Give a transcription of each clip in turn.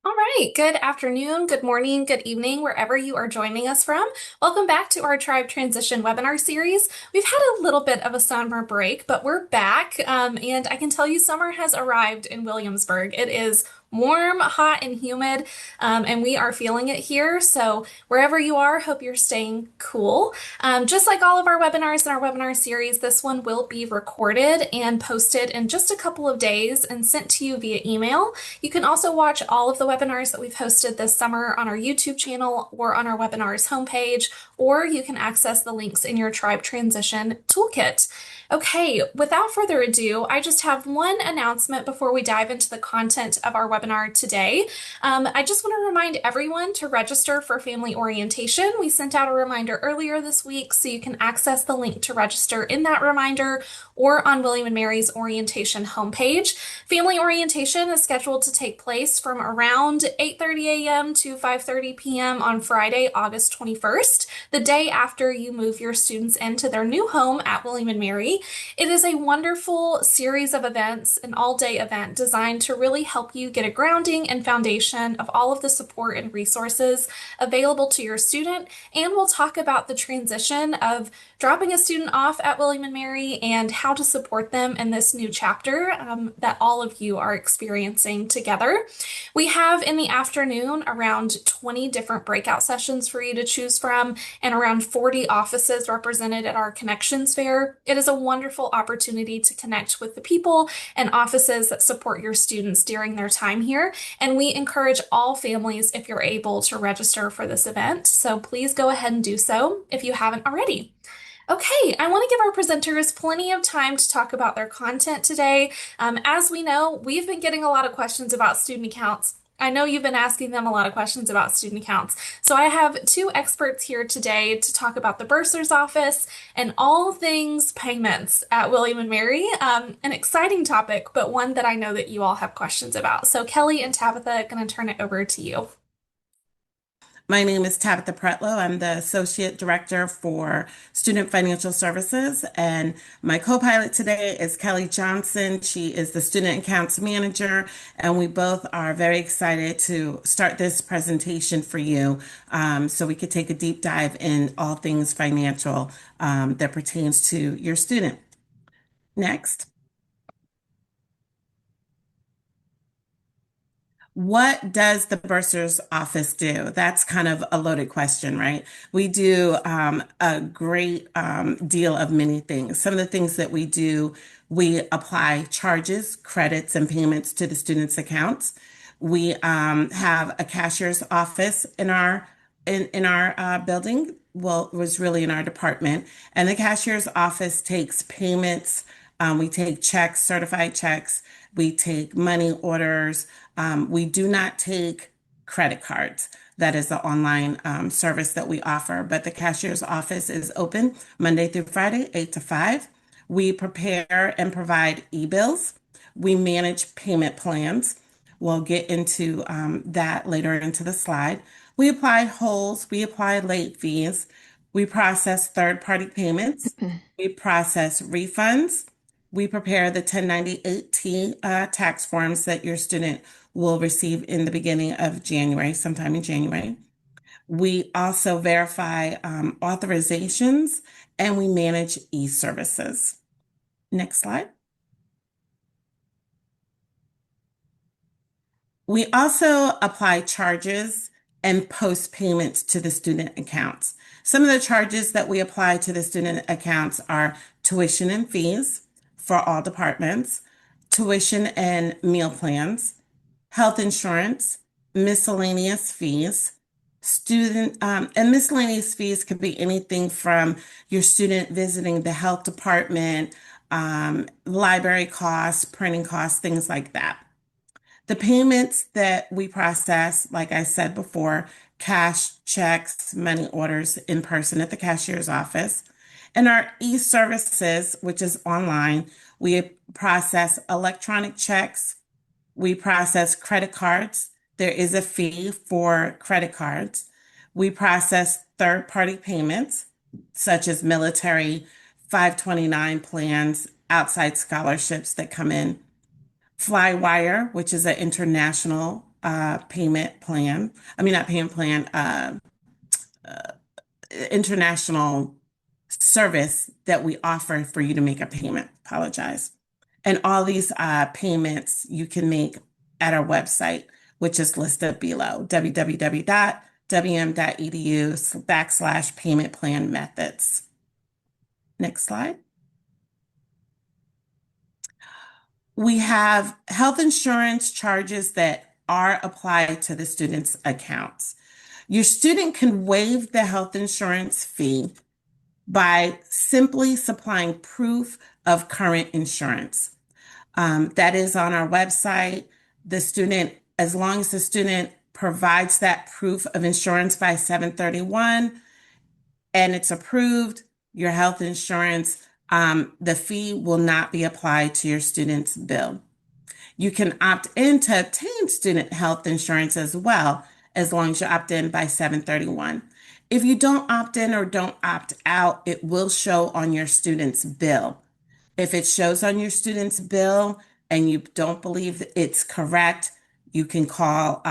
All right, good afternoon, good morning, good evening, wherever you are joining us from. Welcome back to our Tribe Transition webinar series. We've had a little bit of a summer break, but we're back, and I can tell you summer has arrived in Williamsburg. It is warm, hot, and humid, and we are feeling it here. So wherever you are, hope you're staying cool. Just like all of our webinars in our webinar series, this one will be recorded and posted in just a couple of days and sent to you via email. You can also watch all of the webinars that we've hosted this summer on our YouTube channel or on our webinars homepage, or you can access the links in your Tribe Transition Toolkit. Okay, without further ado, I just have one announcement before we dive into the content of our webinar today. I just want to remind everyone to register for family orientation. We sent out a reminder earlier this week, so you can access the link to register in that reminder or on William and Mary's orientation homepage. Family orientation is scheduled to take place from around 8:30 a.m. to 5:30 p.m. on Friday, August 21st, the day after you move your students into their new home at William and Mary. It is a wonderful series of events, an all-day event designed to really help you get a grounding and foundation of all of the support and resources available to your student. And we'll talk about the transition of dropping a student off at William and Mary and how to support them in this new chapter that all of you are experiencing together. We have in the afternoon around 20 different breakout sessions for you to choose from and around 40 offices represented at our Connections Fair. It is a wonderful opportunity to connect with the people and offices that support your students during their time here. And we encourage all families, if you're able, to register for this event. So please go ahead and do so if you haven't already. Okay, I want to give our presenters plenty of time to talk about their content today. As we know, we've been getting a lot of questions about student accounts. I know you've been asking them a lot of questions about student accounts. So I have two experts here today to talk about the bursar's office and all things payments at William and Mary. An exciting topic, but one that I know that you all have questions about. So Kelly and Tabitha, going to turn it over to you. My name is Tabitha Pretlow. I'm the Associate Director for Student Financial Services, and my co-pilot today is Kelly Johnson. She is the Student Accounts Manager, and we both are very excited to start this presentation for you so we could take a deep dive in all things financial that pertains to your student. Next. What does the bursar's office do? That's kind of a loaded question, right? We do a great deal of many things. Some of the things that we do, we apply charges, credits, and payments to the students' accounts. We have a cashier's office in our building. Well, it was really in our department, and the cashier's office takes payments. We take checks, certified checks. We take money orders. We do not take credit cards. That is the online service that we offer, but the cashier's office is open Monday through Friday, 8 to 5. We prepare and provide e-bills. We manage payment plans. We'll get into that later into the slide. We apply holds. We apply late fees. We process third-party payments. We process refunds. We prepare the 1098-T tax forms that your student will receive in the beginning of January, sometime in January. We also verify authorizations and we manage e-services. Next slide. We also apply charges and post payments to the student accounts. Some of the charges that we apply to the student accounts are tuition and fees for all departments, tuition and meal plans, health insurance, miscellaneous fees, and miscellaneous fees could be anything from your student visiting the health department, library costs, printing costs, things like that. The payments that we process, like I said before, cash, checks, money orders in person at the cashier's office. And our e-services, which is online, we process electronic checks, we process credit cards. There is a fee for credit cards. We process third-party payments, such as military 529 plans, outside scholarships that come in. Flywire, which is an international payment plan. I mean, not payment plan, international service that we offer for you to make a payment. Apologize. And all these payments you can make at our website, which is listed below, www.wm.edu/payment plan methods. Next slide. We have health insurance charges that are applied to the student's accounts. Your student can waive the health insurance fee by simply supplying proof of current insurance. That is on our website. The student, as long as the student provides that proof of insurance by 7/31 and it's approved, your health insurance, the fee will not be applied to your student's bill. You can opt in to obtain student health insurance as well, as long as you opt in by 7/31. If you don't opt in or don't opt out, it will show on your student's bill. If it shows on your student's bill and you don't believe it's correct, you can call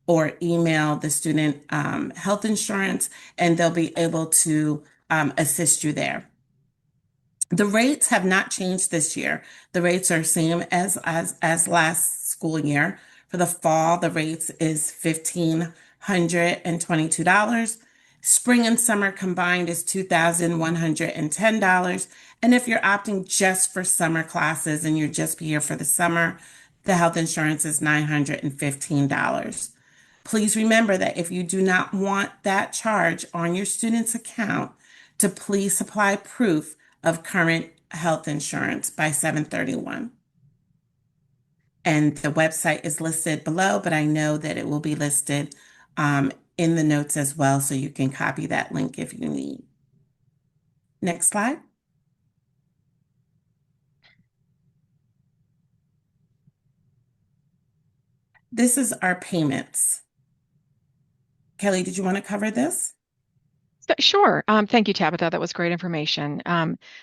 or email the student health insurance and they'll be able to assist you there. The rates have not changed this year. The rates are same as last school year. For the fall, the rates is $1,522. Spring and summer combined is $2,110. And if you're opting just for summer classes and you're just here for the summer, the health insurance is $915. Please remember that if you do not want that charge on your student's account, to please supply proof of current health insurance by 7/31. And the website is listed below, but I know that it will be listed in the notes as well, so you can copy that link if you need. Next slide. This is our payments. Kelly, did you want to cover this? Sure. Thank you, Tabitha. That was great information.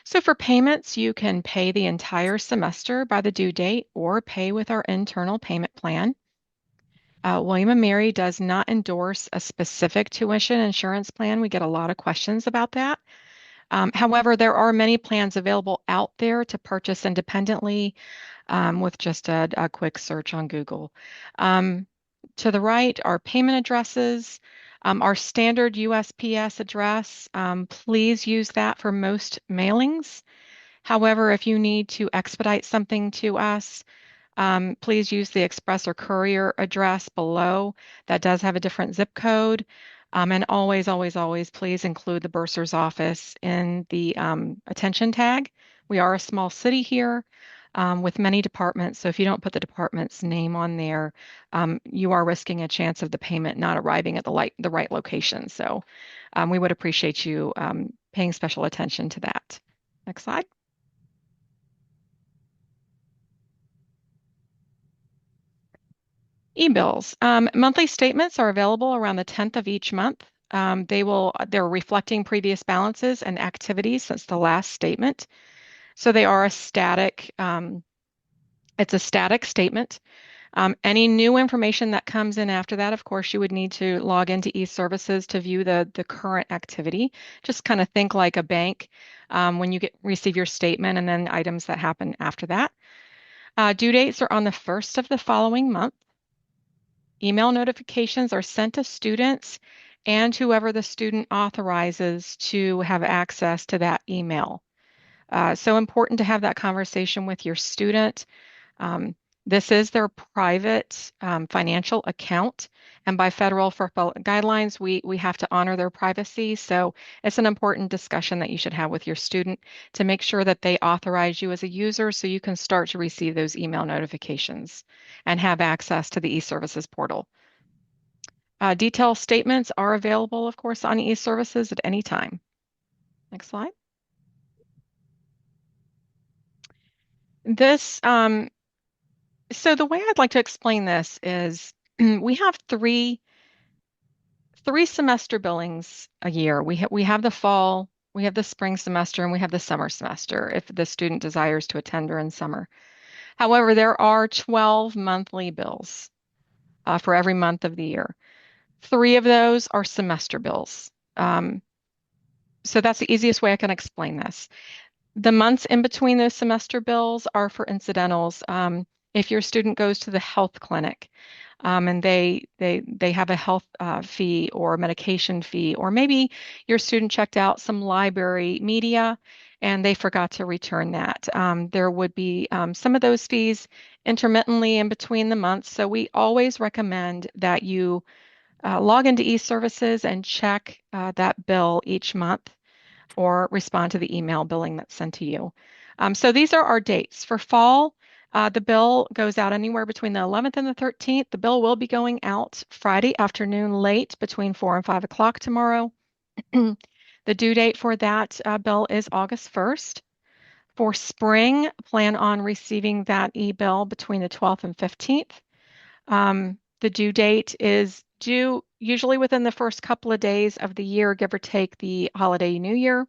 So for payments, you can pay the entire semester by the due date or pay with our internal payment plan. William & Mary does not endorse a specific tuition insurance plan. We get a lot of questions about that. However, there are many plans available out there to purchase independently with just a quick search on Google. To the right are payment addresses. Our standard USPS address, please use that for most mailings. However, if you need to expedite something to us, please use the express or courier address below. That does have a different zip code. And always, always, always, please include the bursar's office in the attention tag. We are a small city here with many departments, so if you don't put the department's name on there, you are risking a chance of the payment not arriving at the right location. So we would appreciate you paying special attention to that. Next slide. E-bills. Monthly statements are available around the 10th of each month. They're reflecting previous balances and activities since the last statement. So they are it's a static statement. Any new information that comes in after that, of course, you would need to log into e-services to view the current activity. Just kind of think like a bank when you receive your statement and then items that happen after that. Due dates are on the first of the following month. Email notifications are sent to students and whoever the student authorizes to have access to that email. So important to have that conversation with your student. This is their private financial account, and by federal FERPA guidelines, we have to honor their privacy. So it's an important discussion that you should have with your student to make sure that they authorize you as a user so you can start to receive those email notifications and have access to the e-services portal. Detailed statements are available, of course, on e-services at any time. Next slide. This So the way I'd like to explain this is we have three semester billings a year. We have the fall, we have the spring semester, and we have the summer semester if the student desires to attend during summer. However, there are 12 monthly bills. for every month of the year. Three of those are semester bills. So that's the easiest way I can explain this. The months in between those semester bills are for incidentals. If your student goes to the health clinic, and they have a health fee or medication fee, or maybe your student checked out some library media and they forgot to return that. There would be some of those fees intermittently in between the months. So we always recommend that you log into e-services and check that bill each month or respond to the email billing that's sent to you. So these are our dates. For fall, the bill goes out anywhere between the 11th and the 13th. The bill will be going out Friday afternoon late between 4 and 5 o'clock tomorrow. The due date for that bill is August 1st. For spring, plan on receiving that e-bill between the 12th and 15th. The due date is due usually within the first couple of days of the year, give or take the holiday New Year.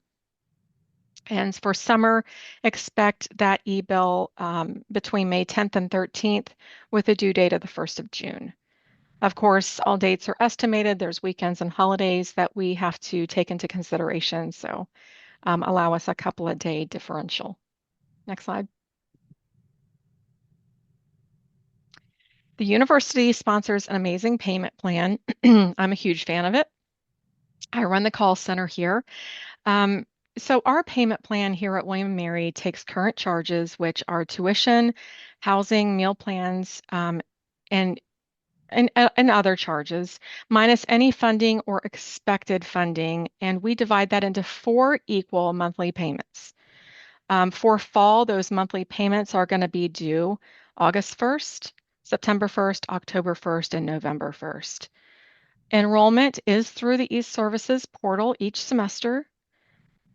And for summer, expect that e-bill between May 10th and 13th with a due date of the 1st of June. Of course, all dates are estimated. There's weekends and holidays that we have to take into consideration. So allow us a couple of day differential. Next slide. The university sponsors an amazing payment plan. I'm a huge fan of it. I run the call center here. Um, so our payment plan here at William & Mary takes current charges, which are tuition, housing, meal plans, and, and other charges, minus any funding or expected funding, and we divide that into four equal monthly payments. For fall, those monthly payments are going to be due August 1st, September 1st, October 1st, and November 1st. Enrollment is through the e-services portal each semester.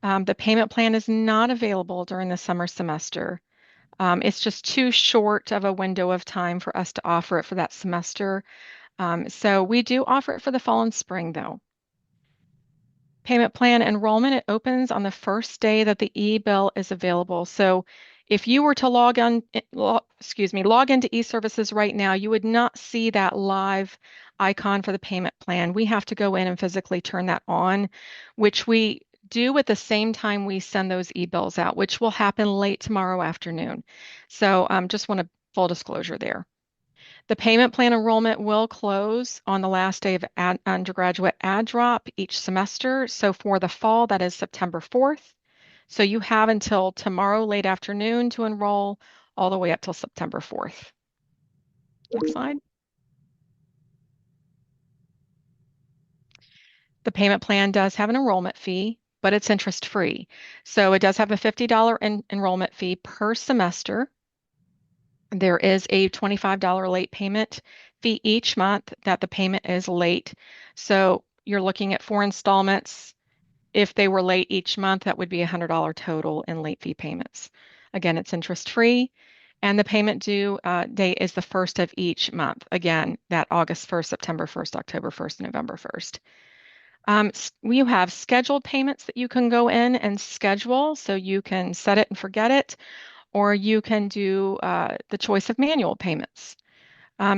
The payment plan is not available during the summer semester. It's just too short of a window of time for us to offer it for that semester. So we do offer it for the fall and spring, though. Payment plan enrollment, it opens on the first day that the e-bill is available. So if you were to log into e-services right now, you would not see that live icon for the payment plan. We have to go in and physically turn that on, which we do at the same time we send those e-bills out, which will happen late tomorrow afternoon. So just want to full disclosure there. The payment plan enrollment will close on the last day of undergraduate add drop each semester. So for the fall, that is September 4th. So you have until tomorrow late afternoon to enroll all the way up till September 4th. Next slide. The payment plan does have an enrollment fee, but it's interest free. So it does have a $50 enrollment fee per semester. There is a $25 late payment fee each month that the payment is late. So you're looking at four installments. If they were late each month, that would be a $100 total in late fee payments. Again, it's interest free. And the payment due date is the first of each month. Again, that August 1st, September 1st, October 1st, November 1st. You have scheduled payments that you can go in and schedule, so you can set it and forget it, or you can do the choice of manual payments.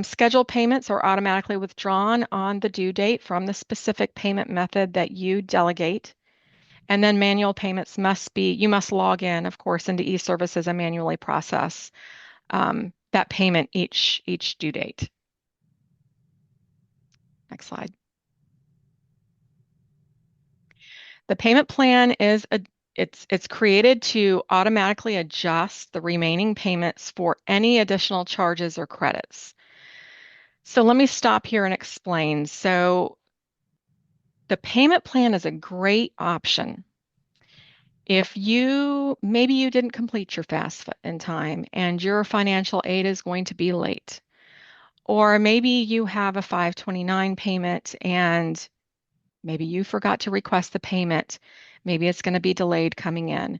Scheduled payments are automatically withdrawn on the due date from the specific payment method that you delegate. And then manual payments you must log in, of course, into e-services and manually process that payment each due date. Next slide. The payment plan it's created to automatically adjust the remaining payments for any additional charges or credits. So let me stop here and explain. So the payment plan is a great option. If maybe you didn't complete your FAFSA in time and your financial aid is going to be late, or maybe you have a 529 payment and maybe you forgot to request the payment. Maybe it's going to be delayed coming in.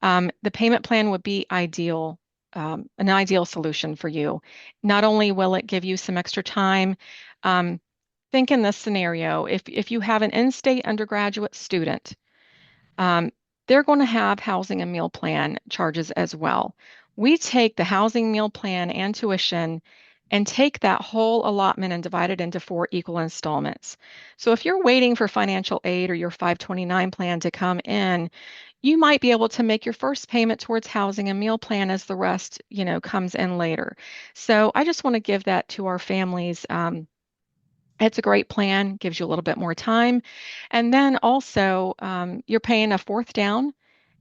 The payment plan would be an ideal solution for you. Not only will it give you some extra time, think in this scenario, if you have an in-state undergraduate student, they're going to have housing and meal plan charges as well. We take the housing, meal plan, and tuition and take that whole allotment and divide it into 4 equal installments. So if you're waiting for financial aid or your 529 plan to come in, you might be able to make your first payment towards housing and meal plan as the rest, comes in later. So I just want to give that to our families. It's a great plan, gives you a little bit more time. And then also, you're paying a fourth down,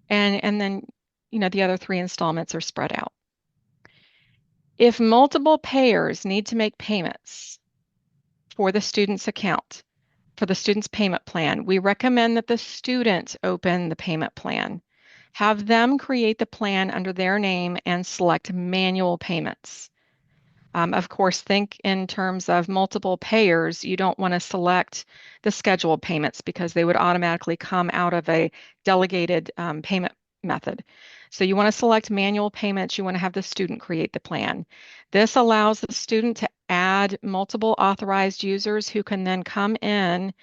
and then, the other 3 installments are spread out. If multiple payers need to make payments for the student's account, for the student's payment plan, we recommend that the student open the payment plan. Have them create the plan under their name and select manual payments. Of course, think in terms of multiple payers. You don't want to select the scheduled payments because they would automatically come out of a delegated payment method. So you want to select manual payments. You want to have the student create the plan. This allows the student to add multiple authorized users who can then come in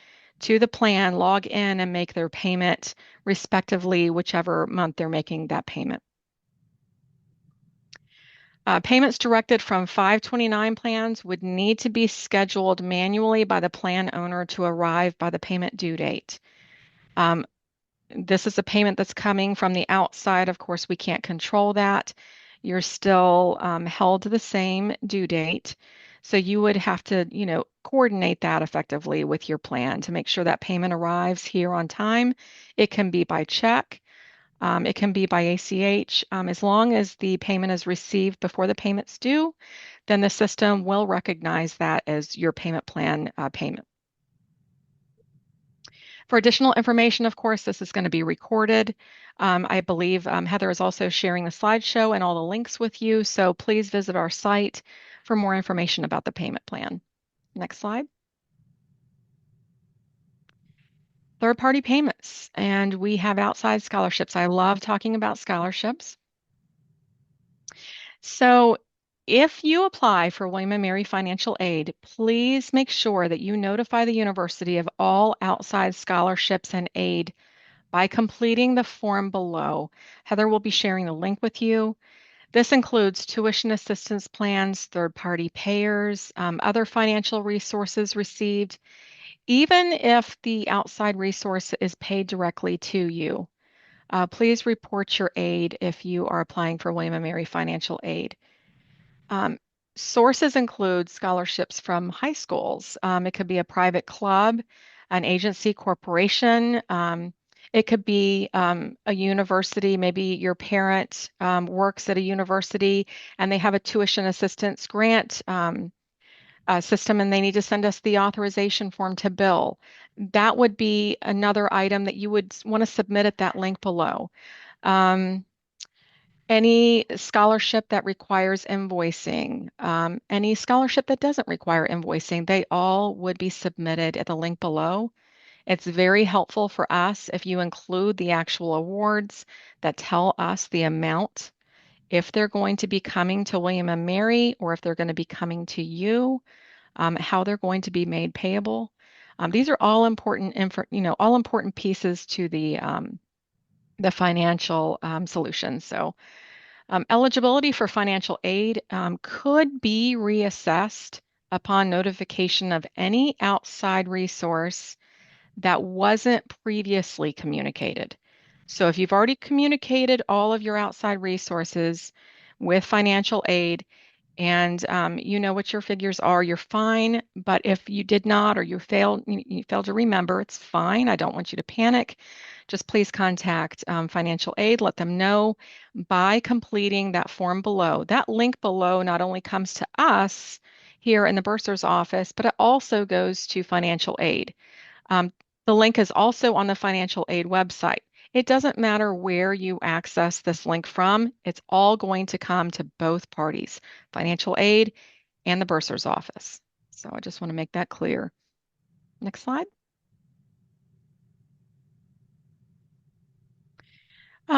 to the plan, log in, and make their payment respectively, whichever month they're making that payment. Payments directed from 529 plans would need to be scheduled manually by the plan owner to arrive by the payment due date. This is a payment that's coming from the outside. Of course, we can't control that. You're still held to the same due date. So you would have to, coordinate that effectively with your plan to make sure that payment arrives here on time. It can be by check. It can be by ACH. As long as the payment is received before the payment's due, then the system will recognize that as your payment plan payment. For additional information, of course, this is going to be recorded. I believe Heather is also sharing the slideshow and all the links with you, so please visit our site for more information about the payment plan. Next slide. Third-party payments, and we have outside scholarships. I love talking about scholarships. So if you apply for William & Mary Financial Aid, please make sure that you notify the university of all outside scholarships and aid by completing the form below. Heather will be sharing the link with you. This includes tuition assistance plans, third-party payers, other financial resources received, even if the outside resource is paid directly to you. Please report your aid if you are applying for William & Mary Financial Aid. Sources include scholarships from high schools. It could be a private club, an agency, corporation. It could be a university. Maybe your parent works at a university and they have a tuition assistance grant system and they need to send us the authorization form to bill. That would be another item that you would want to submit at that link below. Any scholarship that requires invoicing, any scholarship that doesn't require invoicing, they all would be submitted at the link below. It's very helpful for us if you include the actual awards that tell us the amount, if they're going to be coming to William and Mary or if they're going to be coming to you, how they're going to be made payable. These are all important, all important pieces to the financial solution. So. Eligibility for financial aid could be reassessed upon notification of any outside resource that wasn't previously communicated. So if you've already communicated all of your outside resources with financial aid, and you know what your figures are, you're fine. But if you did not or you failed to remember, it's fine. I don't want you to panic. Just please contact financial aid. Let them know by completing that form below. That link below not only comes to us here in the bursar's office, but it also goes to financial aid. The link is also on the financial aid website. It doesn't matter where you access this link from, it's all going to come to both parties, financial aid and the bursar's office. So I just want to make that clear. Next slide.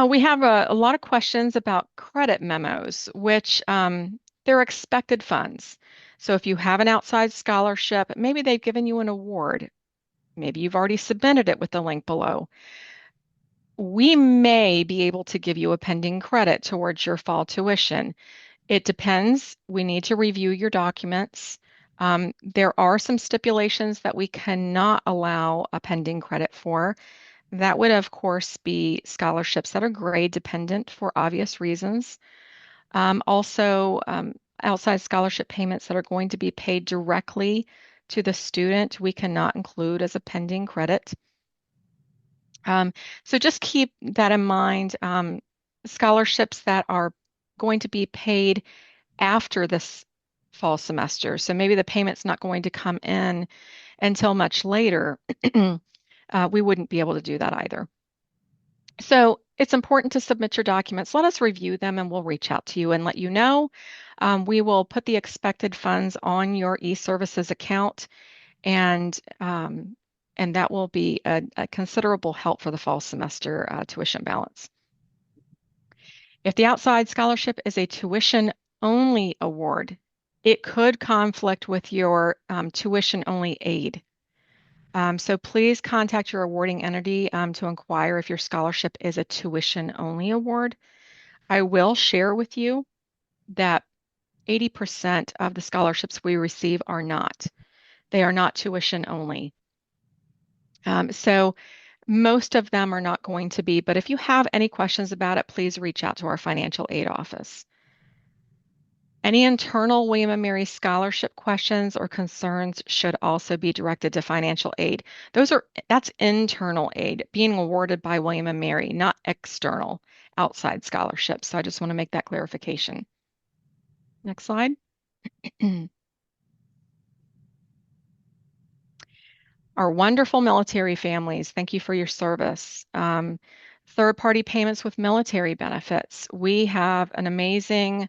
We have a lot of questions about credit memos, which they're expected funds. So if you have an outside scholarship, maybe they've given you an award. Maybe you've already submitted it with the link below. We may be able to give you a pending credit towards your fall tuition. It depends. We need to review your documents. There are some stipulations that we cannot allow a pending credit for. That would, of course, be scholarships that are grade dependent for obvious reasons. Also, outside scholarship payments that are going to be paid directly to the student, we cannot include as a pending credit. So just keep that in mind. Scholarships that are going to be paid after this fall semester. So maybe the payment's not going to come in until much later. We wouldn't be able to do that either. So it's important to submit your documents. Let us review them and we'll reach out to you and let you know. We will put the expected funds on your e-services account and and that will be a considerable help for the fall semester tuition balance. If the outside scholarship is a tuition only award, it could conflict with your tuition only aid. So please contact your awarding entity to inquire if your scholarship is a tuition only award. I will share with you that 80% of the scholarships we receive are not. They are not tuition only. So most of them are not going to be, but if you have any questions about it, please reach out to our financial aid office. Any internal William & Mary scholarship questions or concerns should also be directed to financial aid. That's internal aid being awarded by William & Mary, not external outside scholarships. So I just want to make that clarification. Next slide. Our wonderful military families, thank you for your service. Third-party payments with military benefits. We have an amazing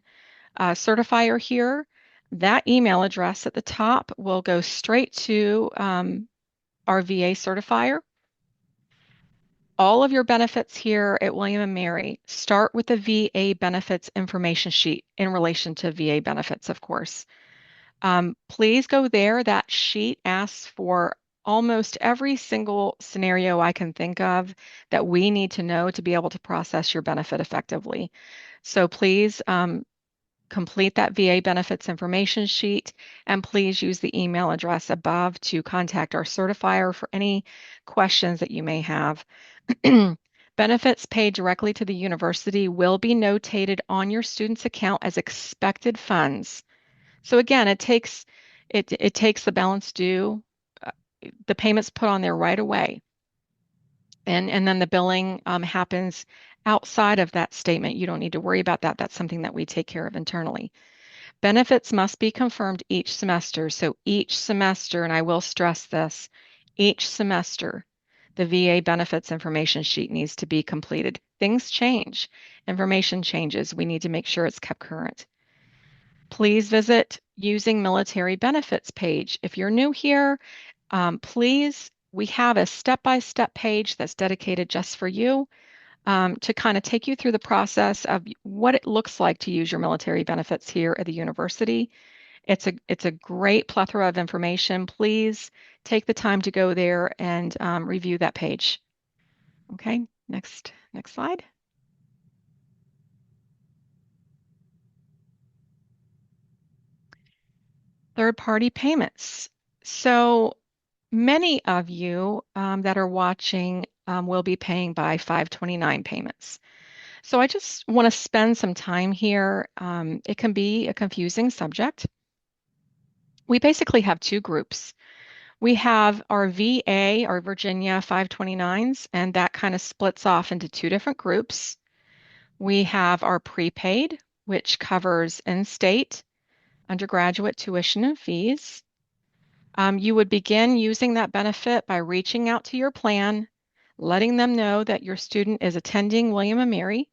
certifier here. That email address at the top will go straight to our VA certifier. All of your benefits here at William & Mary start with the VA benefits information sheet in relation to VA benefits, of course. Please go there. That sheet asks for almost every single scenario I can think of that we need to know to be able to process your benefit effectively. So please complete that VA benefits information sheet, and please use the email address above to contact our certifier for any questions that you may have. Benefits paid directly to the university will be notated on your student's account as expected funds. So again, it takes the balance due, the payments put on there right away, and then the billing happens outside of that statement. You don't need to worry about that. That's something that we take care of internally. Benefits must be confirmed each semester. So each semester, and I will stress this, each semester, the VA benefits information sheet needs to be completed. Things change, information changes. We need to make sure it's kept current. Please visit Using Military Benefits page. If you're new here, please, we have a step-by-step page that's dedicated just for you to kind of take you through the process of what it looks like to use your military benefits here at the university. It's a great plethora of information. Please take the time to go there and review that page. Okay, next slide. Third-party payments. So many of you that are watching will be paying by 529 payments. So I just want to spend some time here. It can be a confusing subject. We basically have two groups. We have our VA, our Virginia 529s, and that kind of splits off into two different groups. We have our prepaid, which covers in-state undergraduate tuition and fees. You would begin using that benefit by reaching out to your plan, letting them know that your student is attending William & Mary,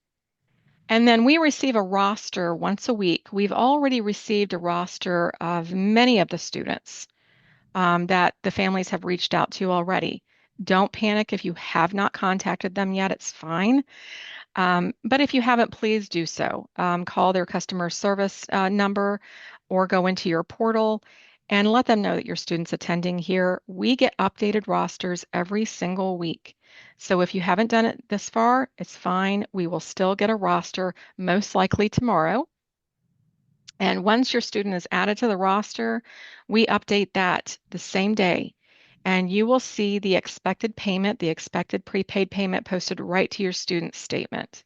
and then we receive a roster once a week. We've already received a roster of many of the students that the families have reached out to already. Don't panic if you have not contacted them yet, it's fine. But if you haven't, please do so. Call their customer service number or go into your portal and let them know that your student's attending here. We get updated rosters every single week. So if you haven't done it this far, it's fine. We will still get a roster, most likely tomorrow. And once your student is added to the roster, we update that the same day. And you will see the expected payment, the expected prepaid payment posted right to your student's statement.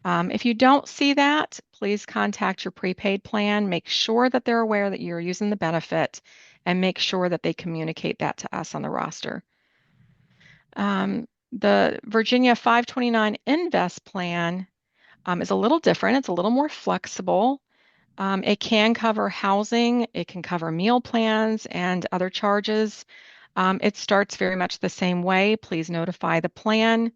If you don't see that, please contact your prepaid plan. Make sure that they're aware that you're using the benefit and make sure that they communicate that to us on the roster. The Virginia 529 Invest plan is a little different. It's a little more flexible. It can cover housing, it can cover meal plans and other charges. It starts very much the same way. Please notify the plan.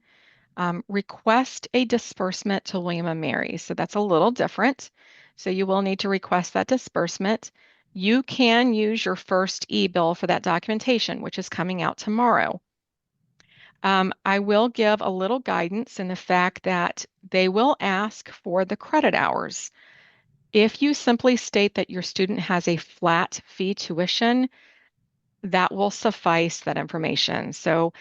Request a disbursement to William and Mary. So that's a little different. So you will need to request that disbursement. You can use your first e-bill for that documentation, which is coming out tomorrow. I will give a little guidance in the fact that they will ask for the credit hours. If you simply state that your student has a flat fee tuition, that will suffice that information. So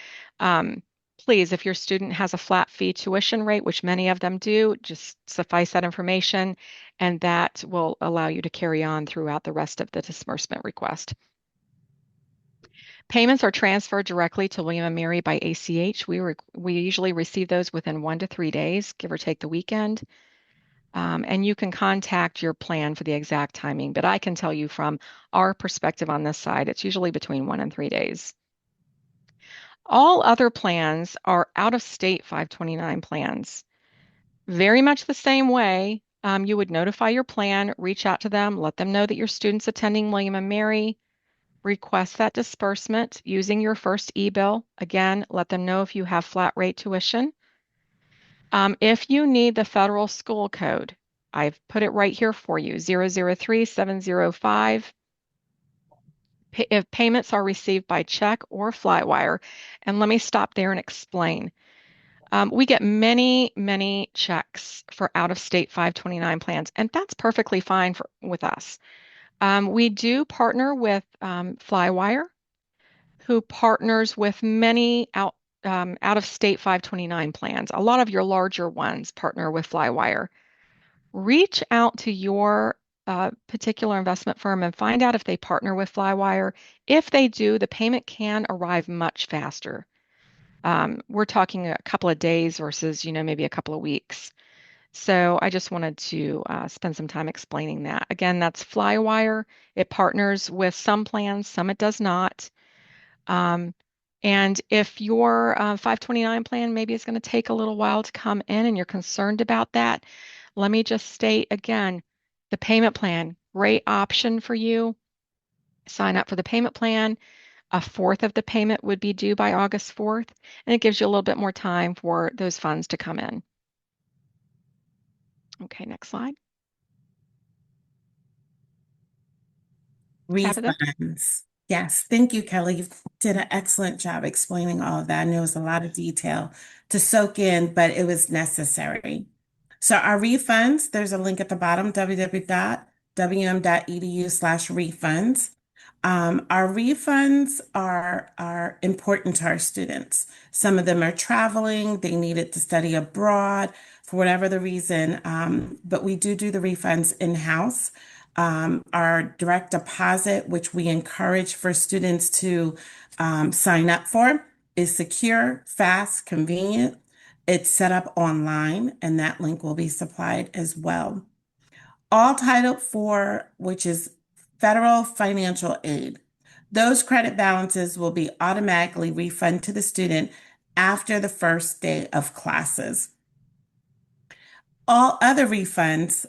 please, if your student has a flat fee tuition rate, which many of them do, just suffice that information, and that will allow you to carry on throughout the rest of the disbursement request. Payments are transferred directly to William and Mary by ACH. We usually receive those within 1 to 3 days, give or take the weekend. And you can contact your plan for the exact timing, but I can tell you from our perspective on this side, it's usually between 1 and 3 days. All other plans are out-of-state 529 plans. Very much the same way, you would notify your plan, reach out to them, let them know that your student's attending William and Mary, request that disbursement using your first e-bill. Again, let them know if you have flat rate tuition. If you need the federal school code, I've put it right here for you, 003705. If payments are received by check or Flywire, and let me stop there and explain. We get many, many checks for out-of-state 529 plans, and that's perfectly fine with us. We do partner with Flywire, who partners with many out-of-state 529 plans. A lot of your larger ones partner with Flywire. Reach out to your particular investment firm and find out if they partner with Flywire. If they do, the payment can arrive much faster. We're talking a couple of days versus, maybe a couple of weeks. So I just wanted to spend some time explaining that. Again, that's Flywire. It partners with some plans, some it does not. And if your 529 plan maybe is going to take a little while to come in and you're concerned about that, let me just state again, the payment plan, great option for you. Sign up for the payment plan. A fourth of the payment would be due by August 4th, and it gives you a little bit more time for those funds to come in. Okay, next slide. Tabitha? Refunds. Yes, thank you, Kelly. You did an excellent job explaining all of that. And there was a lot of detail to soak in, but it was necessary. So our refunds, there's a link at the bottom, www.wm.edu/refunds. Our refunds are important to our students. Some of them are traveling, they needed to study abroad for whatever the reason, but we do the refunds in-house. Our direct deposit, which we encourage for students to sign up for, is secure, fast, convenient. It's set up online, and that link will be supplied as well. All Title IV, which is federal financial aid, those credit balances will be automatically refunded to the student after the first day of classes. All other refunds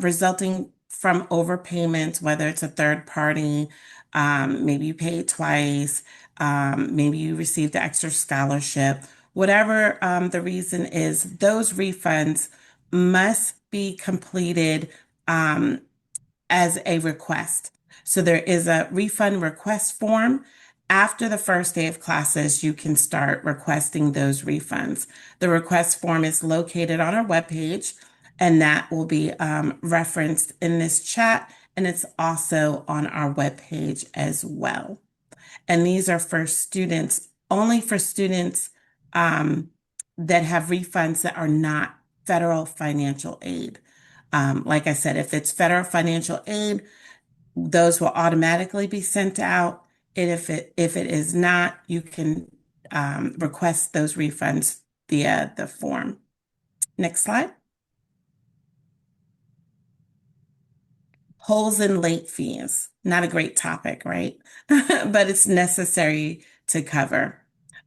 resulting from overpayments, whether it's a third party, maybe you paid twice, maybe you received the extra scholarship, whatever the reason is, those refunds must be completed as a request. So there is a refund request form. After the first day of classes, you can start requesting those refunds. The request form is located on our webpage, and that will be referenced in this chat, and it's also on our webpage as well. And these are for students, only for students that have refunds that are not federal financial aid. Like I said, if it's federal financial aid, those will automatically be sent out. And if it is not, you can request those refunds via the form. Next slide. Holes in late fees. Not a great topic, right? But it's necessary to cover.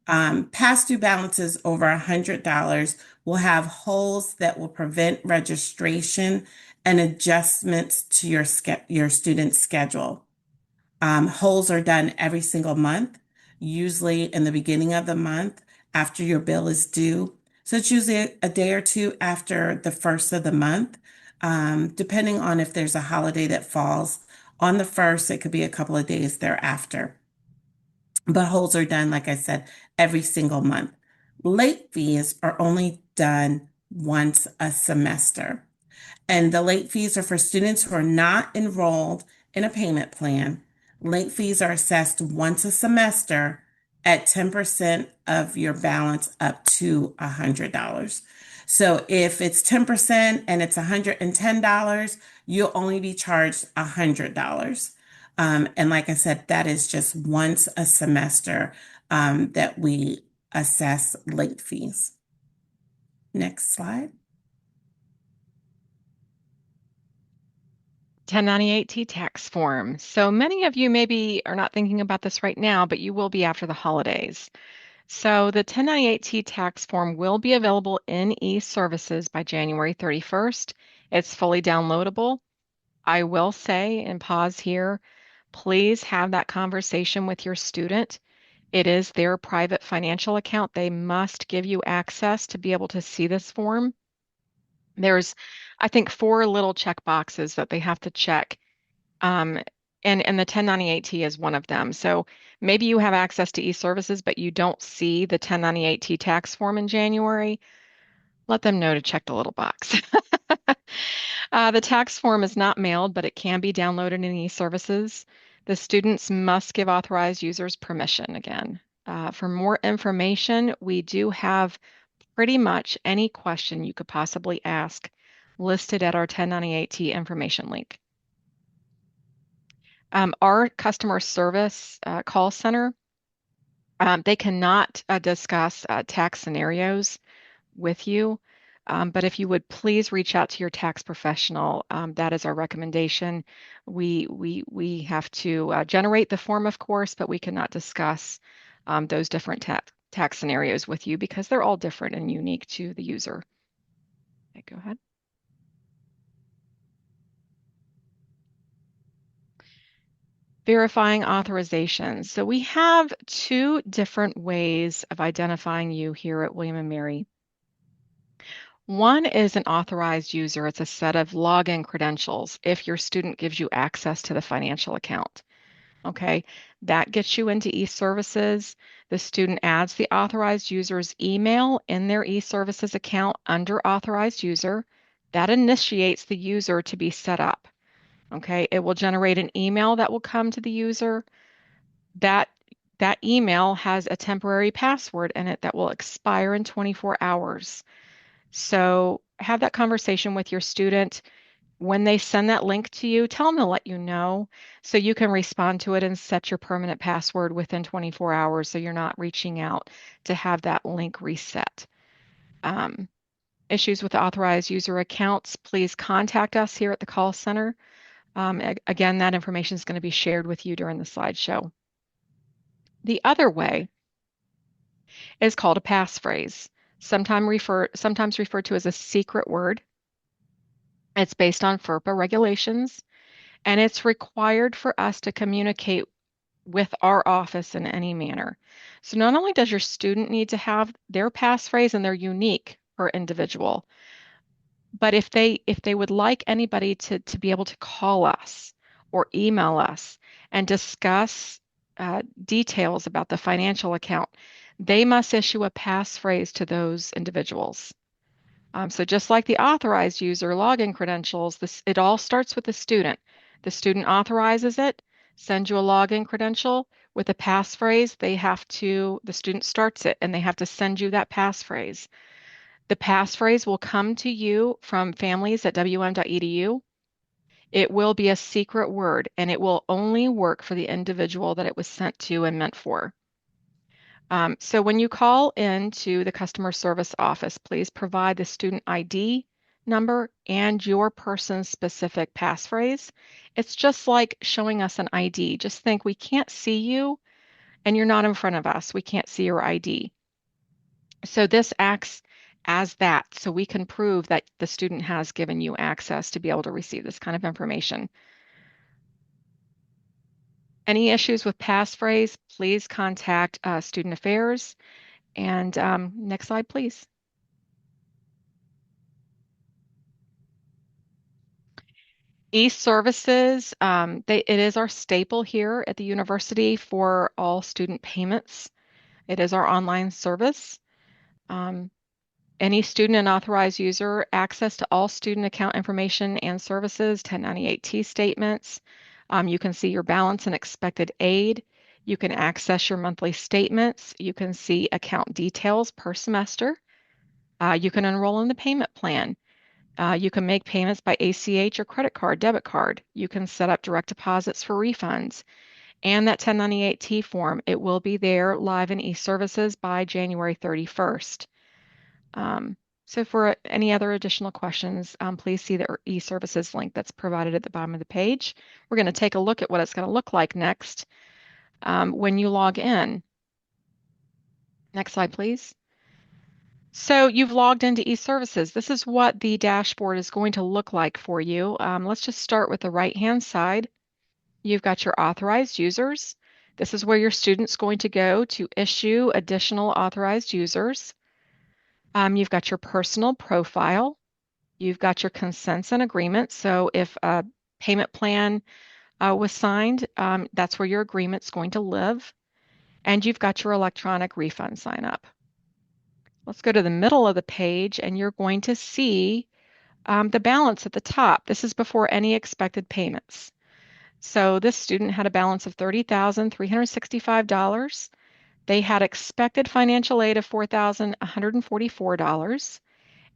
Past due balances over $100 will have holes that will prevent registration and adjustments to your student's schedule. Holes are done every single month, usually in the beginning of the month after your bill is due. So it's usually a day or two after the first of the month, depending on if there's a holiday that falls on the first, it could be a couple of days thereafter. But holes are done, like I said, every single month. Late fees are only done once a semester. And the late fees are for students who are not enrolled in a payment plan. Late fees are assessed once a semester at 10% of your balance up to $100. So if it's 10% and it's $110, you'll only be charged $100. And like I said, that is just once a semester that we assess late fees. Next slide. 1098-T tax form. So many of you maybe are not thinking about this right now, but you will be after the holidays. So the 1098-T tax form will be available in e-services by January 31st. It's fully downloadable. I will say and pause here, please have that conversation with your student. It is their private financial account. They must give you access to be able to see this form. There's, I think, four little check boxes that they have to check. Um, and the 1098-T is one of them. So maybe you have access to e-services, but you don't see the 1098-T tax form in January. Let them know to check the little box. The tax form is not mailed, but it can be downloaded in e-services. The students must give authorized users permission again. For more information, we do have pretty much any question you could possibly ask listed at our 1098-T information link. Our customer service call center, they cannot discuss tax scenarios with you, but if you would please reach out to your tax professional, that is our recommendation. We have to generate the form, of course, but we cannot discuss those different tax scenarios with you because they're all different and unique to the user. Okay, go ahead. Verifying authorizations. So we have two different ways of identifying you here at William & Mary. One is an authorized user. It's a set of login credentials if your student gives you access to the financial account. Okay, that gets you into e-services. The student adds the authorized user's email in their e-services account under authorized user. That initiates the user to be set up. Okay, it will generate an email that will come to the user. That email has a temporary password in it that will expire in 24 hours. So have that conversation with your student. When they send that link to you, tell them to let you know so you can respond to it and set your permanent password within 24 hours so you're not reaching out to have that link reset. Issues with authorized user accounts, please contact us here at the call center. Again, that information is going to be shared with you during the slideshow. The other way is called a passphrase, sometimes referred to as a secret word. It's based on FERPA regulations, and it's required for us to communicate with our office in any manner. So not only does your student need to have their passphrase and they're unique per individual, but if they would like anybody to be able to call us or email us and discuss details about the financial account, they must issue a passphrase to those individuals. So just like the authorized user login credentials, it all starts with the student. The student authorizes it, sends you a login credential with a passphrase. The student starts it and they have to send you that passphrase. The passphrase will come to you from families@wm.edu. It will be a secret word, and it will only work for the individual that it was sent to and meant for. So when you call in to the customer service office, please provide the student ID number and your person's specific passphrase. It's just like showing us an ID. Just think we can't see you and you're not in front of us. We can't see your ID. So this acts as that, so we can prove that the student has given you access to be able to receive this kind of information. Any issues with passphrase, please contact Student Affairs. And next slide, please. E-services, it is our staple here at the university for all student payments. It is our online service. Um, Any student and authorized user access to all student account information and services, 1098-T statements. You can see your balance and expected aid. You can access your monthly statements. You can see account details per semester. You can enroll in the payment plan. You can make payments by ACH or credit card, debit card. You can set up direct deposits for refunds. And that 1098-T form, it will be there live in e-services by January 31st. So for any other additional questions, please see the e-services link that's provided at the bottom of the page. We're going to take a look at what it's going to look like next when you log in. Next slide, please. So you've logged into e-services. This is what the dashboard is going to look like for you. Let's just start with the right-hand side. You've got your authorized users. This is where your student's going to go to issue additional authorized users. You've got your personal profile. You've got your consents and agreements. So if a payment plan was signed, that's where your agreement's going to live. And you've got your electronic refund sign up. Let's go to the middle of the page and you're going to see the balance at the top. This is before any expected payments. So this student had a balance of $30,365. They had expected financial aid of $4,144.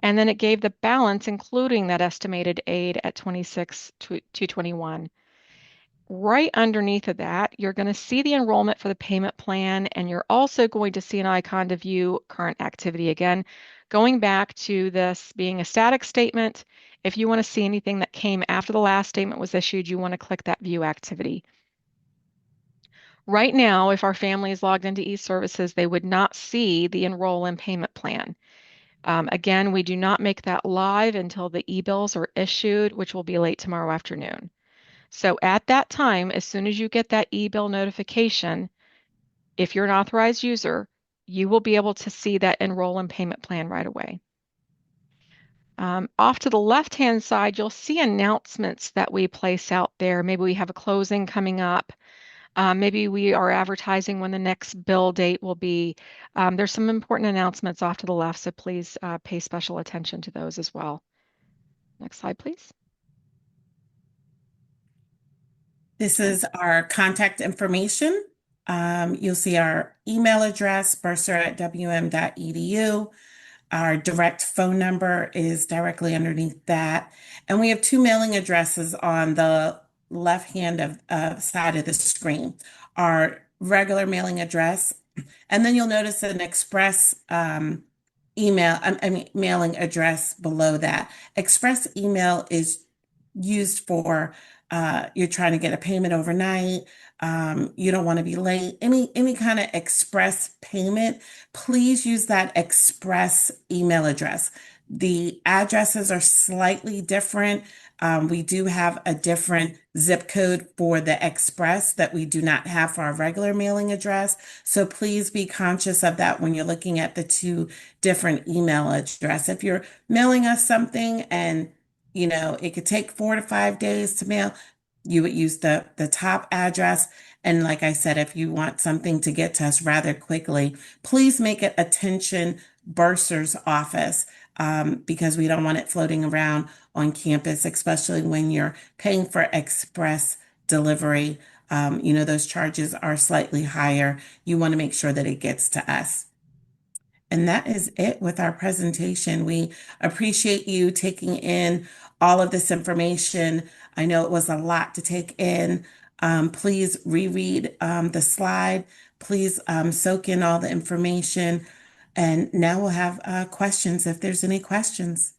And then it gave the balance, including that estimated aid at $26,221. Right underneath of that, you're going to see the enrollment for the payment plan, and you're also going to see an icon to view current activity. Again, going back to this being a static statement, if you want to see anything that came after the last statement was issued, you want to click that view activity. Right now, if our family is logged into e-services, they would not see the enroll in payment plan. Again, we do not make that live until the e-bills are issued, which will be late tomorrow afternoon. So at that time, as soon as you get that e-bill notification, if you're an authorized user, you will be able to see that enroll in payment plan right away. Off to the left-hand side, you'll see announcements that we place out there. Maybe we have a closing coming up. Maybe we are advertising when the next bill date will be. There's some important announcements off to the left, so please pay special attention to those as well. Next slide, please. This is our contact information. You'll see our email address, bursar@wm.edu. Our direct phone number is directly underneath that. And we have two mailing addresses on the left hand side of the screen. Our regular mailing address, and then you'll notice an express mailing address below that. Express email is used for you're trying to get a payment overnight. You don't want to be late. Any kind of express payment, please use that express email address. The addresses are slightly different. We do have a different zip code for the express that we do not have for our regular mailing address. So please be conscious of that when you're looking at the two different email address. If you're mailing us something and it could take 4 to 5 days to mail, you would use the top address. And like I said, if you want something to get to us rather quickly, please make it attention bursar's office, because we don't want it floating around on campus, especially when you're paying for express delivery. Those charges are slightly higher. You want to make sure that it gets to us. And that is it with our presentation. We appreciate you taking in all of this information. I know it was a lot to take in. Please reread the slide. Please soak in all the information. And now we'll have questions if there's any questions.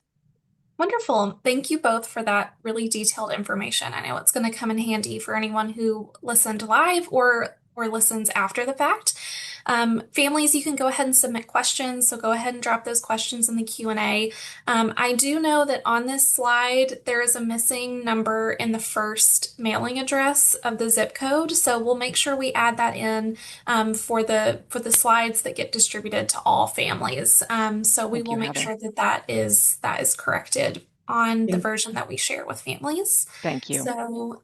Wonderful. Thank you both for that really detailed information. I know it's going to come in handy for anyone who listened live or listens after the fact. Families, you can go ahead and submit questions, so go ahead and drop those questions in the Q&A. I do know that on this slide there is a missing number in the first mailing address of the zip code, so we'll make sure we add that in for the slides that get distributed to all families. So we Thank will you, make Heather. sure that that is corrected on the Thank version that we share with families. Thank you. So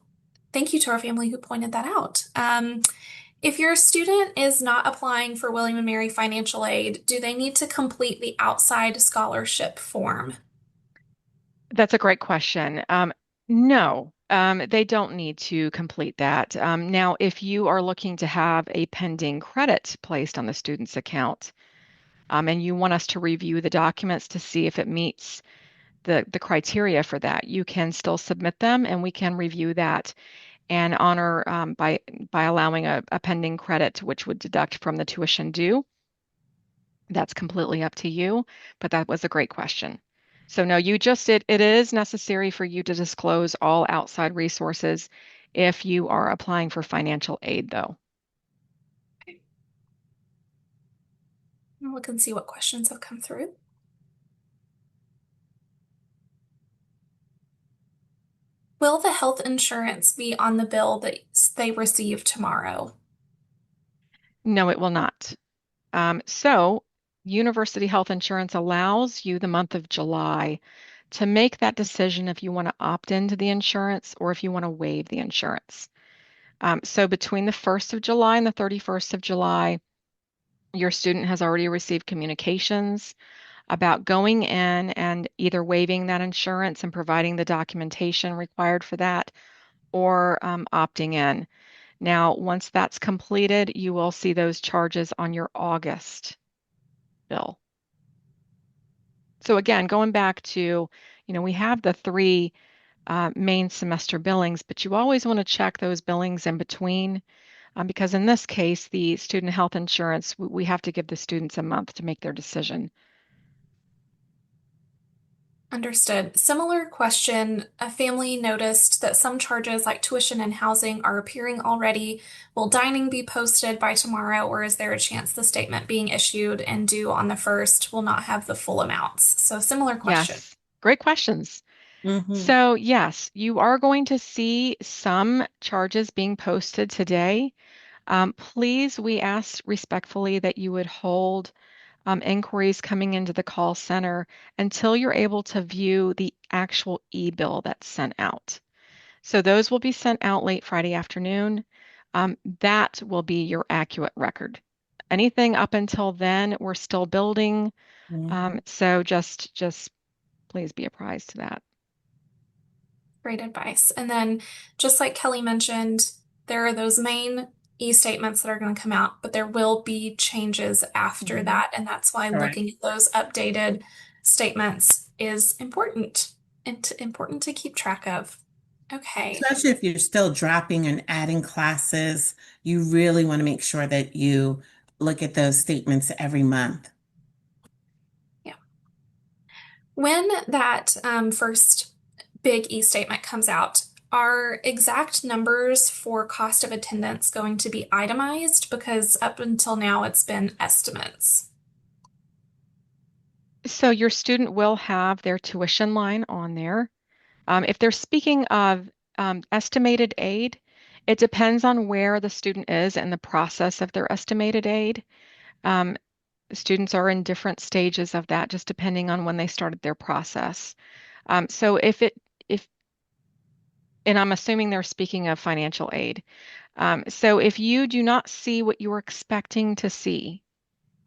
thank you to our family who pointed that out. If your student is not applying for William and Mary financial aid, do they need to complete the outside scholarship form? That's a great question. No, they don't need to complete that. Now, if you are looking to have a pending credit placed on the student's account, and you want us to review the documents to see if it meets the criteria for that, you can still submit them and we can review that and honor by allowing a pending credit, which would deduct from the tuition due. That's completely up to you, but that was a great question. So no, it is necessary for you to disclose all outside resources if you are applying for financial aid, though. I'll look and see what questions have come through. Will the health insurance be on the bill that they receive tomorrow? No, it will not. So University Health Insurance allows you the month of July to make that decision if you want to opt into the insurance or if you want to waive the insurance. So between the 1st of July and the 31st of July, your student has already received communications about going in and either waiving that insurance and providing the documentation required for that or opting in. Now, once that's completed, you will see those charges on your August bill. So again, going back to, we have the three main semester billings, but you always want to check those billings in between because in this case, the student health insurance, we have to give the students a month to make their decision. Understood. Similar question. A family noticed that some charges like tuition and housing are appearing already. Will dining be posted by tomorrow, or is there a chance the statement being issued and due on the 1st will not have the full amounts? So similar question. Yes, great questions. Mhm. So yes, you are going to see some charges being posted today. Please, we ask respectfully that you would hold inquiries coming into the call center until you're able to view the actual e-bill that's sent out. So those will be sent out late Friday afternoon. That will be your accurate record. Anything up until then, we're still building. Mhm. So just please be apprised to that. Great advice. And then, just like Kelly mentioned, there are those main e-statements that are going to come out, but there will be changes after Mhm. that. And that's why Correct. looking at those updated statements is important and important to keep track of. Okay. Especially if you're still dropping and adding classes, you really want to make sure that you look at those statements every month. Yeah. When that first big e-statement comes out, are exact numbers for cost of attendance going to be itemized? Because up until now, it's been estimates. So your student will have their tuition line on there. If they're speaking of estimated aid, it depends on where the student is in the process of their estimated aid. Um, Students are in different stages of that, just depending on when they started their process. So and I'm assuming they're speaking of financial aid. So if you do not see what you were expecting to see,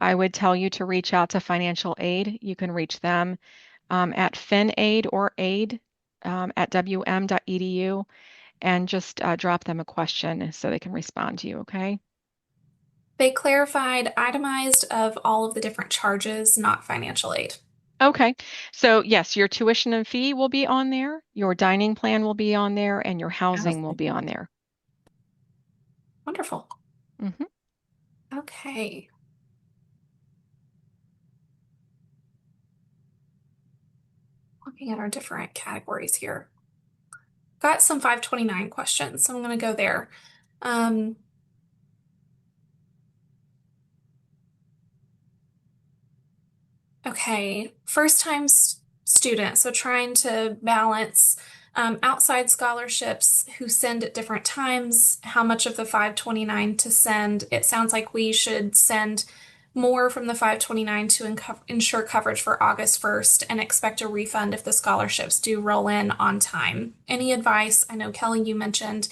I would tell you to reach out to financial aid. You can reach them at FinAid or aid at wm.edu and just drop them a question so they can respond to you, okay? They clarified itemized of all of the different charges, not financial aid. Okay. So yes, your tuition and fee will be on there, your dining plan will be on there, and your housing will be on there. Wonderful. Mhm. Okay. Looking at our different categories here. Got some 529 questions, so I'm going to go there. Um, Okay, first time student, so trying to balance outside scholarships who send at different times, how much of the 529 to send. It sounds like we should send more from the 529 to ensure coverage for August 1st and expect a refund if the scholarships do roll in on time. Any advice? I know Kelly, you mentioned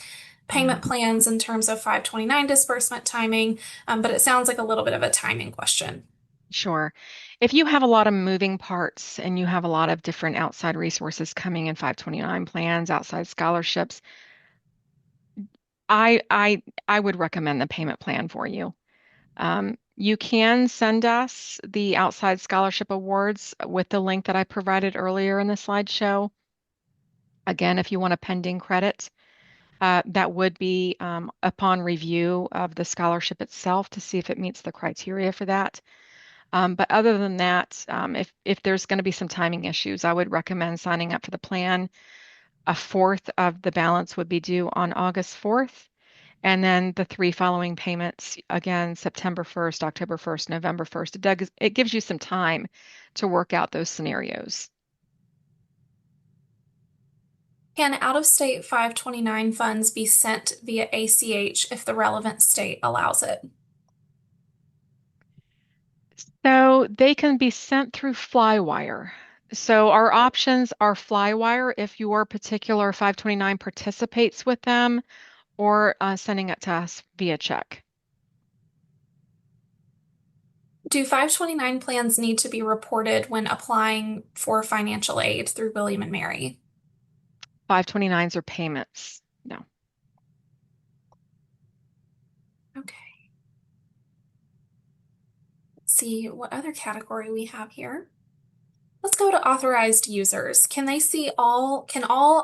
payment Yeah. plans in terms of 529 disbursement timing, but it sounds like a little bit of a timing question. Sure. If you have a lot of moving parts and you have a lot of different outside resources coming in 529 plans, outside scholarships, I would recommend the payment plan for you. You can send us the outside scholarship awards with the link that I provided earlier in the slideshow. Again, if you want a pending credit, that would be upon review of the scholarship itself to see if it meets the criteria for that. But other than that, if there's going to be some timing issues, I would recommend signing up for the plan. A fourth of the balance would be due on August 4th. And then the three following payments, again, September 1st, October 1st, November 1st. It gives you some time to work out those scenarios. Can out-of-state 529 funds be sent via ACH if the relevant state allows it? So they can be sent through Flywire. So our options are Flywire if your particular 529 participates with them, or sending it to us via check. Do 529 plans need to be reported when applying for financial aid through William and Mary? 529s are payments. No. Okay. Let's see what other category we have here. Let's go to authorized users. Can all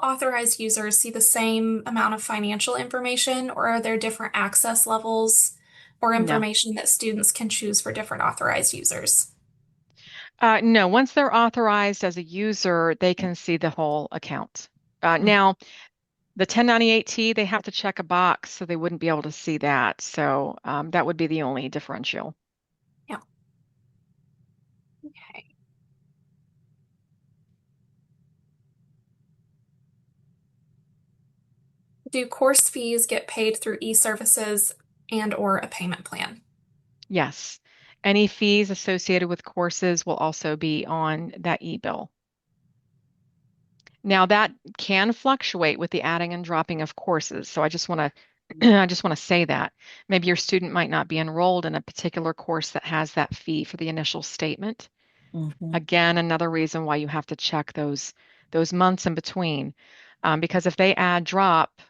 authorized users see the same amount of financial information, or are there different access levels or No. information that students can choose for different authorized users? No, once they're authorized as a user, they can see the whole account. Now, the 1098T, they have to check a box, so they wouldn't be able to see that. So that would be the only differential. Yeah. Okay. Do course fees get paid through e-services and or a payment plan? Yes. Any fees associated with courses will also be on that e-bill. Now that can fluctuate with the adding and dropping of courses. So I just want to I just want to say that maybe your student might not be enrolled in a particular course that has that fee for the initial statement. Mhm. Again, another reason why you have to check those months in between. Because if they add drop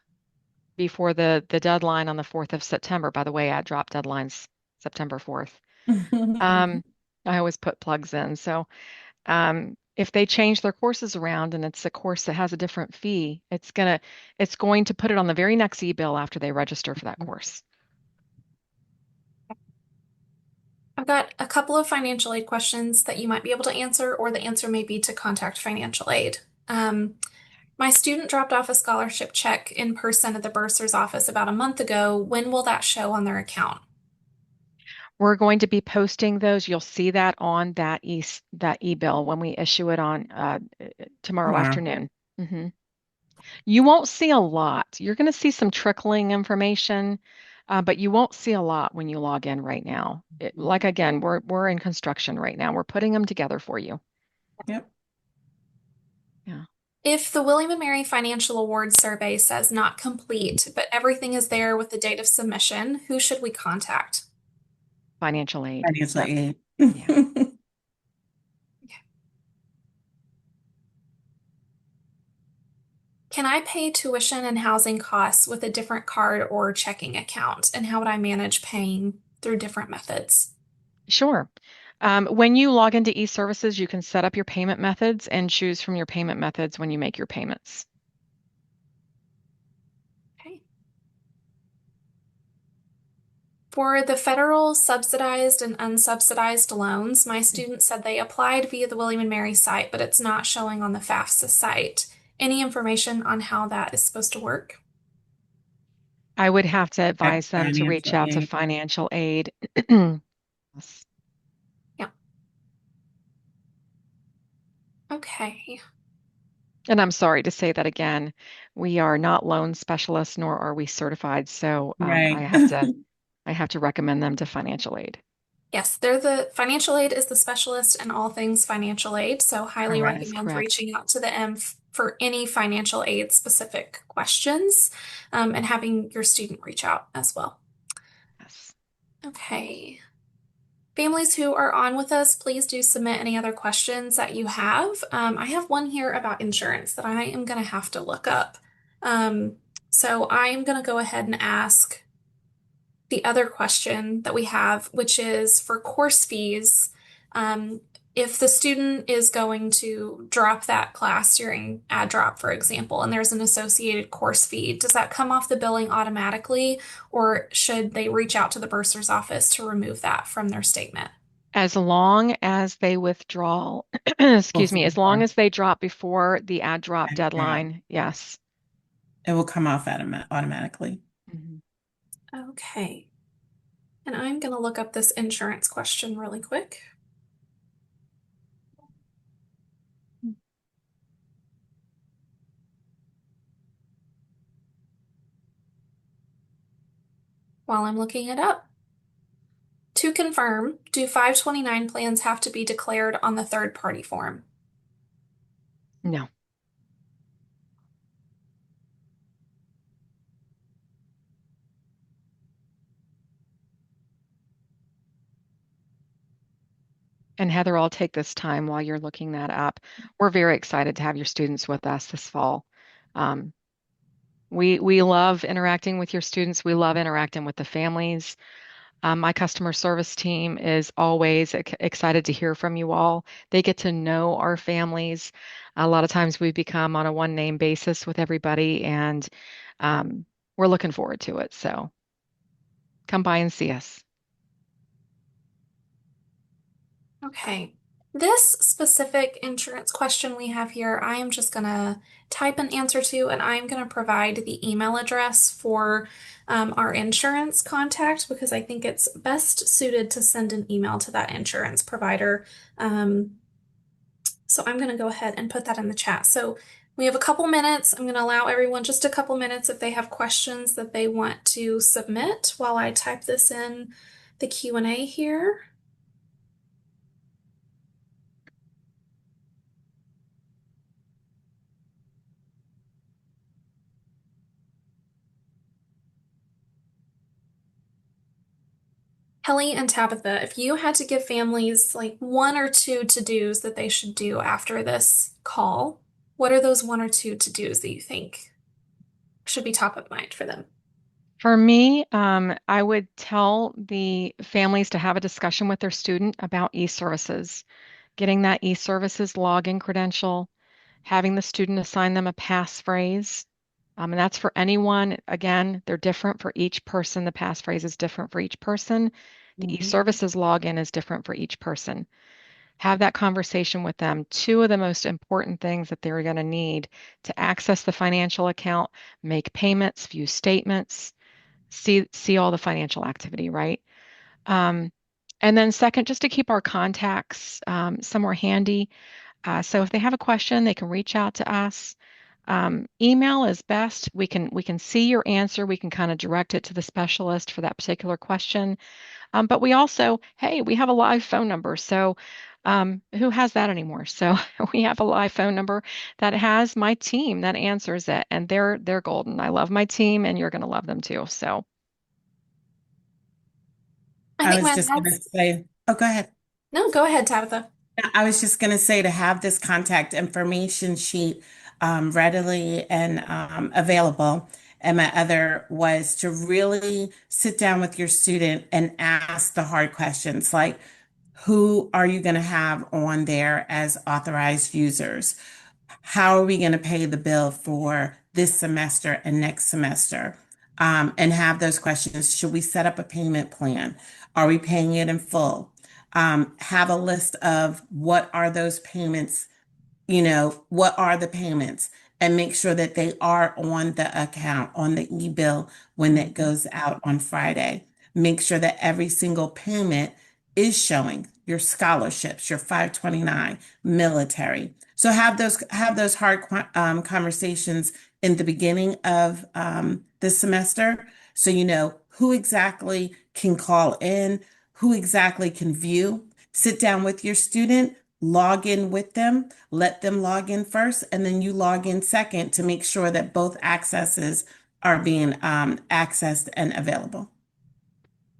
before the deadline on the 4th of September, by the way, add drop deadlines September 4th. Um, I always put plugs in. So if they change their courses around and it's a course that has a different fee, it's going to put it on the very next e-bill after they register for that course. I've got a couple of financial aid questions that you might be able to answer, or the answer may be to contact financial aid. My student dropped off a scholarship check in person at the bursar's office about a month ago. When will that show on their account? We're going to be posting those. You'll see that on that e-bill when we issue it on tomorrow Wow. afternoon. Mhm. You won't see a lot. You're going to see some trickling information, but you won't see a lot when you log in right now. Like again, we're in construction right now. We're putting them together for you. Yep. Yeah. If the William and Mary Financial Awards survey says not complete, but everything is there with the date of submission, who should we contact? Financial aid. Financial Yep. aid. Yeah. Can I pay tuition and housing costs with a different card or checking account? And how would I manage paying through different methods? Sure. When you log into e-services, you can set up your payment methods and choose from your payment methods when you make your payments. Okay. For the federal subsidized and unsubsidized loans, my student said they applied via the William and Mary site, but it's not showing on the FAFSA site. Any information on how that is supposed to work? I would have to Check advise them to reach financial out to aid. financial aid. Yes. Yeah. Okay. And I'm sorry to say that again. We are not loan specialists, nor are we certified. So Right. I have to recommend them to financial aid. Yes, they're the financial aid is the specialist in all things financial aid, so highly That is recommend correct. reaching out to the for any financial aid specific questions, and having your student reach out as well. Yes. Okay. Families who are on with us, please do submit any other questions that you have. I have one here about insurance that I am going to have to look up. Um, so I am going to go ahead and ask the other question that we have, which is for course fees. Um, if the student is going to drop that class during add drop, for example, and there's an associated course fee, does that come off the billing automatically, or should they reach out to the bursar's office to remove that from their statement? As long as they withdraw, excuse me, as long Before as they drop before the add drop I drop, deadline, yes. it will come off automatically. Mhm. Okay. And I'm going to look up this insurance question really quick. While I'm looking it up. To confirm, do 529 plans have to be declared on the third party form? No. And Heather, I'll take this time while you're looking that up. We're very excited to have your students with us this fall. Um, we love interacting with your students. We love interacting with the families. My customer service team is always excited to hear from you all. They get to know our families. A lot of times we become on a one name basis with everybody, and um, we're looking forward to it. So come by and see us. Okay. This specific insurance question we have here, I am just going to type an answer to, and I'm going to provide the email address for our insurance contact because I think it's best suited to send an email to that insurance provider. Um, so I'm going to go ahead and put that in the chat. So we have a couple minutes. I'm going to allow everyone just a couple minutes if they have questions that they want to submit while I type this in the Q&A here. Kelly and Tabitha, if you had to give families like one or two to-dos that they should do after this call, what are those one or two to-dos that you think should be top of mind for them? For me, I would tell the families to have a discussion with their student about e-services, getting that e-services login credential, having the student assign them a passphrase. And that's for anyone. Again, they're different for each person. The passphrase is different for each person. The Mhm. e-services login is different for each person. Have that conversation with them. Two of the most important things that they're going to need to access the financial account, make payments, view statements, see all the financial activity, right? Um, and then second, just to keep our contacts somewhere handy. So if they have a question, they can reach out to us. Email is best. We can see your answer. We can kind of direct it to the specialist for that particular question. But we also, hey, we have a live phone number. So who has that anymore? So we have a live phone number that has my team that answers it, and they're golden. I love my team, and you're going to love them too. So. I I think was my just going to last, say, oh, go ahead. no, go ahead, Tabitha. I was just going to say to have this contact information sheet readily and available. And my other was to really sit down with your student and ask the hard questions like, who are you going to have on there as authorized users? How are we going to pay the bill for this semester and next semester? And have those questions. Should we set up a payment plan? Are we paying it in full? Have a list of what are those payments, what are the payments, and make sure that they are on the account, on the e-bill when that Mhm. goes out on Friday. Make sure that every single payment is showing your scholarships, your 529, military. So have those hard conversations in the beginning of the semester, so you know who exactly can call in, who exactly can view. Sit down with your student, log in with them, let them log in first, and then you log in second to make sure that both accesses are being accessed and available.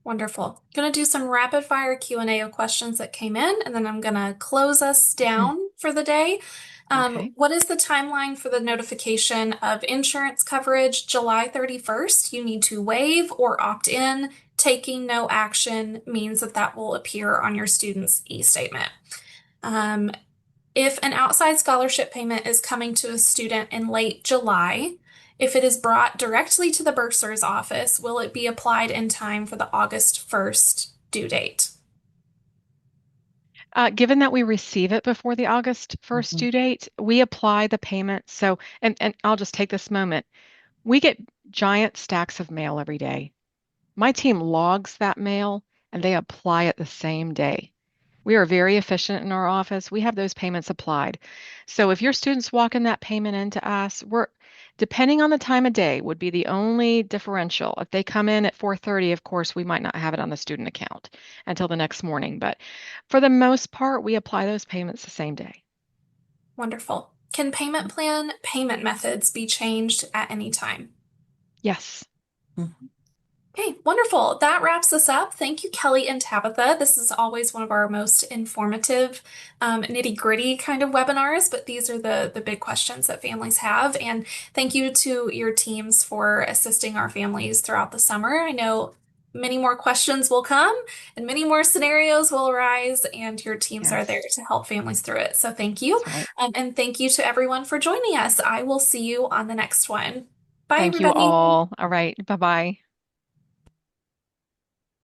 Wonderful. Going to do some rapid fire Q&A of questions that came in, and then I'm going to close us Mm. down for the day. Okay. What is the timeline for the notification of insurance coverage? July 31st. You need to waive or opt in. Taking no action means that that will appear on your student's e-statement. Um, if an outside scholarship payment is coming to a student in late July, if it is brought directly to the bursar's office, will it be applied in time for the August 1st due date? Given that we receive it before the August 1st Mhm. due date, we apply the payment. So, and I'll just take this moment. We get giant stacks of mail every day. My team logs that mail and they apply it the same day. We are very efficient in our office. We have those payments applied. So if your students walk in that payment into us, depending on the time of day would be the only differential. If they come in at 4:30, of course, we might not have it on the student account until the next morning. But for the most part, we apply those payments the same day. Wonderful. Can payment plan payment methods be changed at any time? Yes. Mhm. Okay, wonderful. That wraps us up. Thank you, Kelly and Tabitha. This is always one of our most informative, nitty-gritty kind of webinars, but these are the big questions that families have. And thank you to your teams for assisting our families throughout the summer. I know many more questions will come and many more scenarios will arise, and your teams are there Yes. to help families through it. So thank you. That's right. And thank you to everyone for joining us. I will see you on the next one. Bye, Thank you everybody. all. All right. Bye-bye.